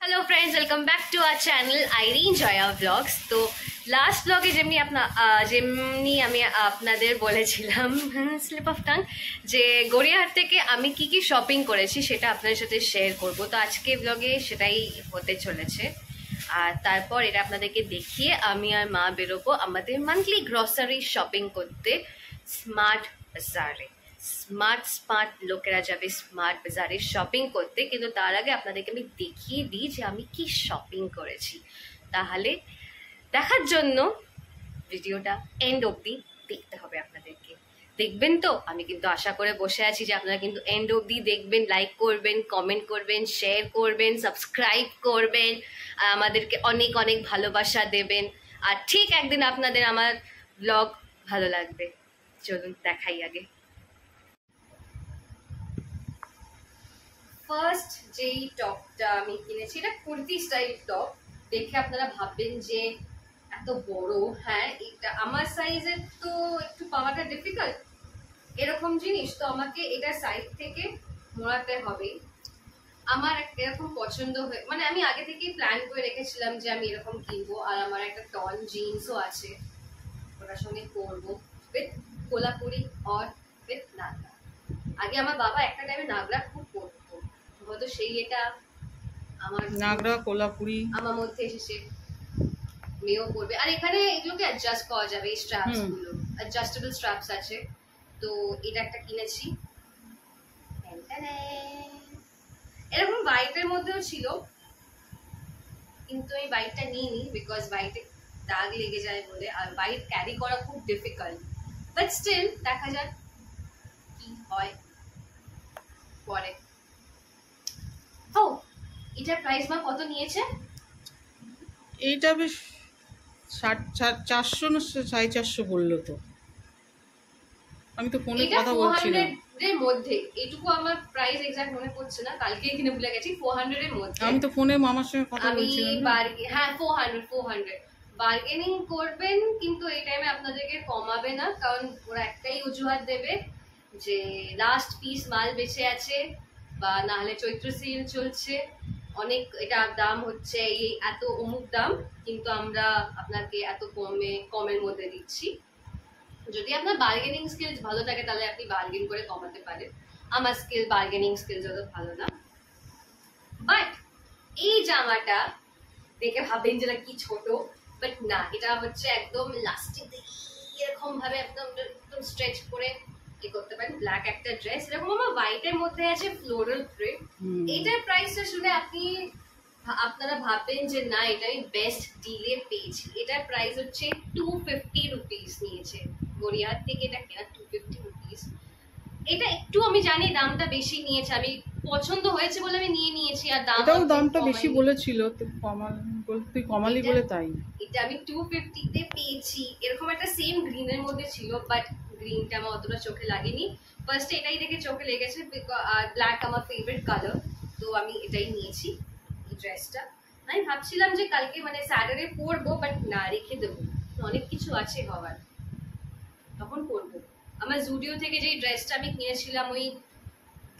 Hello friends, welcome back to our channel Irin Jaya vlogs. तो last ব্লগে যেমনি আমি আপনাদের বলেছিলাম স্লিপ অফ টাং যে গড়িয়াহাট থেকে আমি কি কি শপিং করেছি সেটা আপনাদের সাথে শেয়ার করব। তো আজকে ব্লগে সেটাই হতে চলেছে। আর তারপর এটা আপনাদেরকে দেখিয়ে আমি আর মা বেরোবো আমাদের মান্থলি গ্রসারি শপিং করতে স্মার্ট বাজারে। স্মার্ট লোকেরা যাবে স্মার্ট বাজারে শপিং করতে, কিন্তু তার আগে আপনাদেরকে আমি দেখিয়ে দিই যে আমি কি শপিং করেছি। তাহলে দেখার জন্য ভিডিওটা এন্ড অবধি দেখতে হবে আপনাদেরকে। দেখবেন তো? আমি কিন্তু আশা করে বসে আছি যে আপনারা কিন্তু এন্ড অবধি দেখবেন, লাইক করবেন, কমেন্ট করবেন, শেয়ার করবেন, সাবস্ক্রাইব করবেন, আর আমাদেরকে অনেক অনেক ভালোবাসা দেবেন। আর ঠিক একদিন আপনাদের আমার ব্লগ ভালো লাগবে। চলুন দেখাই আগে। ফার্স্ট যেই টপটা আমি কিনেছি, এটা কুর্তি স্টাইল টপ। দেখে আপনারা ভাববেন যে এত বড়। হ্যাঁ, এটা আমার সাইজের তো একটু পাওয়াটা ডিফিকাল্ট এরকম জিনিস, তো আমাকে এটা সাইড থেকে মোড়াতে হবে। আমার এরকম পছন্দ হয়ে, মানে আমি আগে থেকেই প্ল্যান করে রেখেছিলাম যে আমি এরকম কিনবো। আর আমার একটা টন জিন্সও আছে, ওটার সঙ্গে পরবো উইথ কোলাপুরি আর উইথ নাগরা। আগে আমার বাবা একটা টাইমে নাগরা খুব পরতো, হয়তো সেই এটা আমার নাগরা কোলাপুরি আমার মধ্যে এসেছে, মেয়েও পরবে। আর এখানে এগুলোকে অ্যাডজাস্ট করা যাবে, এই স্ট্র্যাপস গুলো অ্যাডজাস্টেবল স্ট্র্যাপস আছে। তো এটা একটা কিনেছি, এরকম হোয়াইটের মধ্যেও ছিল, কিন্তু আমি হোয়াইটটা নিইনি বিকজ হোয়াইটে দাগ লেগে যায় বলে, আর হোয়াইট ক্যারি করা খুব ডিফিকাল্ট। বাট স্টিল দেখা যাক কি হয় পরে। ও, এটার প্রাইস মা কত নিয়েছে? এইটা বেশ 450 না 450 বললো। তো আমি তো ফোনে কথা বলছিলাম এর মধ্যে, এটুকু আমার প্রাইস এক্সাক্ট মনে পড়ছে না, কালকে কিনে ভুলে গেছি। 400 এর মধ্যে। আমি তো ফোনে মামার সঙ্গে কথা বলছিলাম। হ্যাঁ 400 বার্গেনিং করবেন, কিন্তু এই টাইমে আপনাদেরকে কমাবে না, কারণ ওরা একটাই অজুহাত দেবে যে লাস্ট পিস মাল বেঁচে আছে, বা না হলে চৈত্র সেল চলছে, অনেক এটা দাম হচ্ছে এই এত অমুক দাম, কিন্তু আমরা আপনাকে এত কমের মধ্যে দিচ্ছি। যদি আপনার বার্গেনিং স্কিলস ভালো থাকে তাহলে আপনি বার্গেন করে কমাতে পারেন। আমার বার্গেনিং স্কিলস অত ভালো না। বাট এই জামাটা দেখে ভাবেন যেটা কি ছোট, বাট না, এটা হচ্ছে একদম লাস্টিক, এরকম ভাবে একদম স্ট্রেচ করে কি করতে পারেন। ব্ল্যাক একটা ড্রেস, এরকম আমার হোয়াইটের মধ্যে আছে ফ্লোরাল প্রিন্ট। এটার প্রাইসটা শুনে আপনারা ভাববেন যে না, এটা আমি বেস্ট ডিলে পেয়েছি। এটার প্রাইস হচ্ছে 250 রুপিস নিয়েছে গড়িয়াহাট থেকে, এটা কেনা 250 রুপিস। এটা একটু আমি জানি দামটা বেশি নিয়েছে, আমি পছন্দ হয়েছে বলে আমি নিয়ে নিয়েছি। আর দামটা বেশি বলেছিল, তো তুই কমালি বলে তাই এটা আমি 250 তে পেয়েছি। এরকম একটা সেম গ্রিনের মধ্যে ছিল, বাট গ্রিনটা আমার অতটা চোখে লাগেনি। ফার্স্টে এটাই দেখে চোখে লেগেছে, আর ব্ল্যাক আমার ফেভারিট কালার, তো আমি এটাই নিয়েছি এই ড্রেসটা। আমি ভাবছিলাম যে কালকে মানে স্যাটারডে পরবো, বাট না, রেখে দেবো, অনেক কিছু আছে হওয়ার, তখন পরবো। আমার জুডিও থেকে যে ড্রেসটা আমি কিনেছিলাম, ওই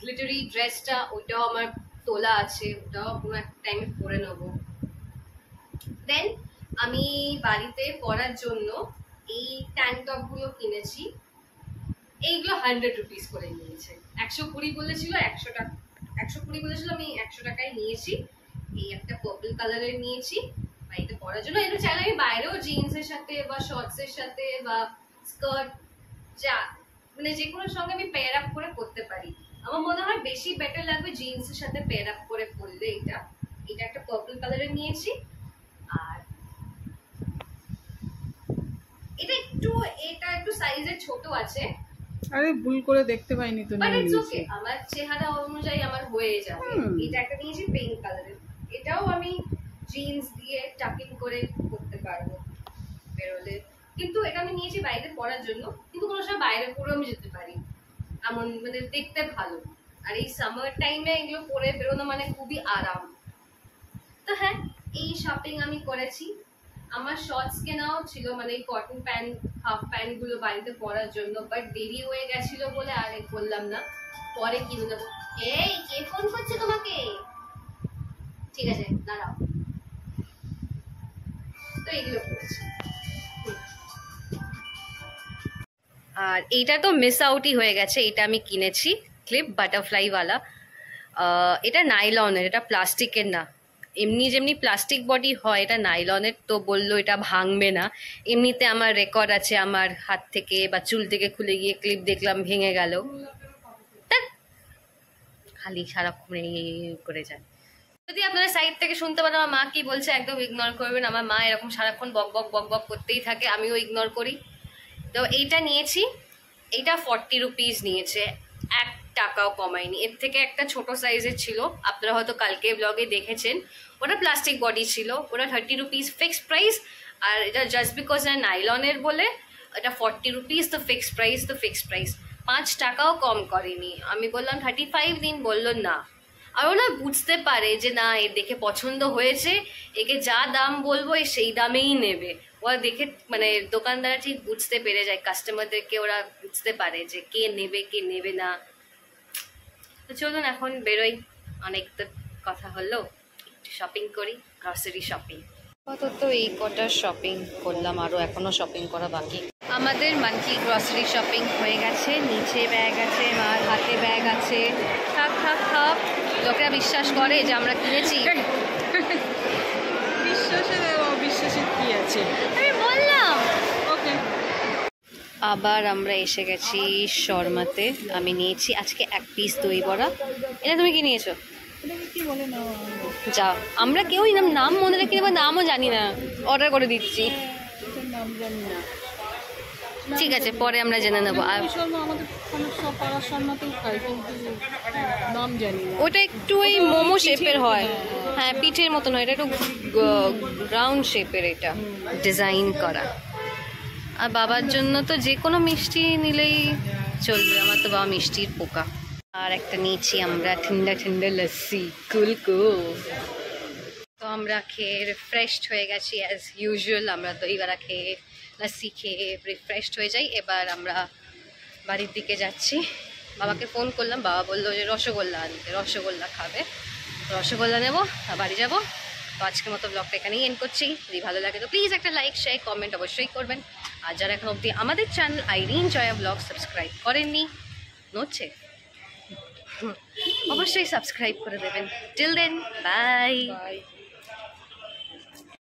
গ্লিটারি ড্রেসটা, ওটাও আমার তোলা আছে, ওটাও কোনো একটা টাইমে পরে নেবো। দেন আমি বাড়িতে পরার জন্য এই ট্যাঙ্ক টপ গুলো কিনেছি। এইগুলো 100 রুপিস করে নিয়েছে। 120 বলেছিল, 100 টাকা 120 বলেছিল, আমি 100 টাকায় নিয়েছি। এই একটা পার্পল কালারের নিয়েছি বাড়িতে পরার জন্য। এটা চাইলে আমি বাইরেও জিন্সের সাথে বা শর্টস এর সাথে বা স্কার্ট, যা মানে যে কোনো সঙ্গে আমি পেয়ার আপ করে পরতে পারি। আমার মনে হয় বেশি বেটার লাগবে জিন্সের সাথে পেয়ার আপ করে পরলে। এটা একটা পার্পল কালারের নিয়েছি। আর এটা একটু সাইজে ছোট আছে। আরে ভুল করে দেখতে পাইনি তো, বাট ইটস ওকে, আমার চেহারা অনুযায়ী আমার হয়ে যাবে। এটা একটা নিয়েছি পিঙ্ক কালারের, এটাও আমি জিন্স দিয়ে টাকিং করে পরতে পারবো বেরোলে, কিন্তু এটা আমি নিয়েছি বাইরে পরার জন্য। কিন্তু কোনো সময় বাইরে পরেও আমি যেতে পারি, এমন মানে দেখতে ভালো। আর এই সামার টাইমে এগুলো পরে বেরোনো মানে খুবই আরাম। তো হ্যাঁ, এই শপিং আমি করেছি। আমার শর্টস কেনাও ছিল, মানে কটন প্যান্ট, হাফ প্যান্ট গুলো বাড়িতে পরার জন্য, বাট দেরি হয়ে গেছিল বলে আর করলাম না, পরে কিনে দেবো। এই কে ফোন করছে তোমাকে? ঠিক আছে দাঁড়াও, তো এগুলো পড়েছি। আর এইটা তো মিস আউটই হয়ে গেছে, এটা আমি কিনেছি ক্লিপ বাটারফ্লাই ওয়ালা। এটা নাইলনের, এটা প্লাস্টিকের না। এমনি যেমনি প্লাস্টিক বডি হয়, এটা নাইলনের, তো বললো এটা ভাঙবে না। এমনিতে আমার রেকর্ড আছে, আমার হাত থেকে বা চুল থেকে খুলে গিয়ে ক্লিপ দেখলাম ভেঙে গেল। খালি সারাক্ষণ করে যায়। যদি আপনারা সাইড থেকে শুনতে পারেন আমার মা কি বলছে, একদম ইগনোর করবেন। আমার মা এরকম সারাক্ষণ বক বক বক বক করতেই থাকে, আমিও ইগনোর করি। তো এইটা নিয়েছি, এইটা 40 রুপিস নিয়েছে, 1 টাকাও কমায়নি। এর থেকে একটা ছোট সাইজের ছিল, আপনারা হয়তো কালকে ব্লগে দেখেছেন, ওটা প্লাস্টিক বডি ছিল, ওটা 30 রুপিস ফিক্সড প্রাইস। আর এটা জাস্ট বিকজ নাইলনের বলে এটা 40 রুপিস, তো ফিক্সড প্রাইস, তো ফিক্সড প্রাইস, 5 টাকাও কম করেনি। আমি বললাম 35 দিন, বললো না। আর ওরা বুঝতে পারে যে না এর দেখে পছন্দ হয়েছে, একে যা দাম বলবো সেই দামেই নেবে। ওরা দেখে মানে দোকানদার ঠিক বুঝতে পেরে যায়, কাস্টমারদেরকে ওরা বুঝতে পারে যে কে নেবে কে নেবে না। তো চলুন এখন বেরোই, অনেক তো কথা হলো, একটু শপিং করি, গ্রসারি শপিং। আপাতত এই কটা শপিং করলাম, আরও এখনো শপিং করা বাকি। আমাদের মান্থলি গ্রসারি শপিং হয়ে গেছে, নিচে ব্যাগ আছে, মার হাতে ব্যাগ আছে, থাক থাক থাক। লোকেরা বিশ্বাস করে যে আমরা কিনেছি। বিশ্বাসের অবিশ্বাসের কি আছে, আমি বললাম। ওকে। আবার আমরা এসে গেছি শর্মাতে। আমি নিয়েছি আজকে 1 পিস দই বড়া। এটা তুমি কি নিয়েছো? এটাকে কি বলে না, যা, আমরা কেউই নাম মনে রাখি না, নামও জানি না, অর্ডার করে দিচ্ছি। এটার নাম জানি না। ঠিক আছে, পরে আমরা জেনে নেবো। আর শর্মা আমাদের সব পাড়ার শর্মাতেও খাই, কিন্তু নাম জানি না। ওটা একটু ওই মোমো শেপের হয়, হ্যাঁ পিঠের মতন হয়, এটা একটু রাউন্ড শেপের, এটা ডিজাইন করা। আর বাবার জন্য তো যে কোনো মিষ্টি নিলেই চলবে, আমার তো বাবা মিষ্টির পোকা। আর একটা নিয়েছি আমরা ঠান্ডা ঠান্ডা লস্যি, কুল কুল। তো আমরা খেয়ে রিফ্রেশড হয়ে গেছি অ্যাজ ইউজুয়াল। আমরা দই বড়া খেয়ে লস্যি খেয়ে রিফ্রেশড হয়ে যাই। এবার আমরা বাড়ির দিকে যাচ্ছি। বাবাকে ফোন করলাম, বাবা বললো যে রসগোল্লা আনতে, রসগোল্লা খাবে, রসগোল্লা নেবো আর বাড়ি যাবো। তো আজকের মতো ব্লগটা এখানেই এন্ড করছি। যদি ভালো লাগে তো প্লিজ একটা লাইক শেয়ার কমেন্ট অবশ্যই করবেন। আর যারা এখন অবধি আমাদের channel Irin Jaya vlog subscribe করেননি, নড়ছে, অবশ্যই সাবস্ক্রাইব করে দেবেন। Till then, by.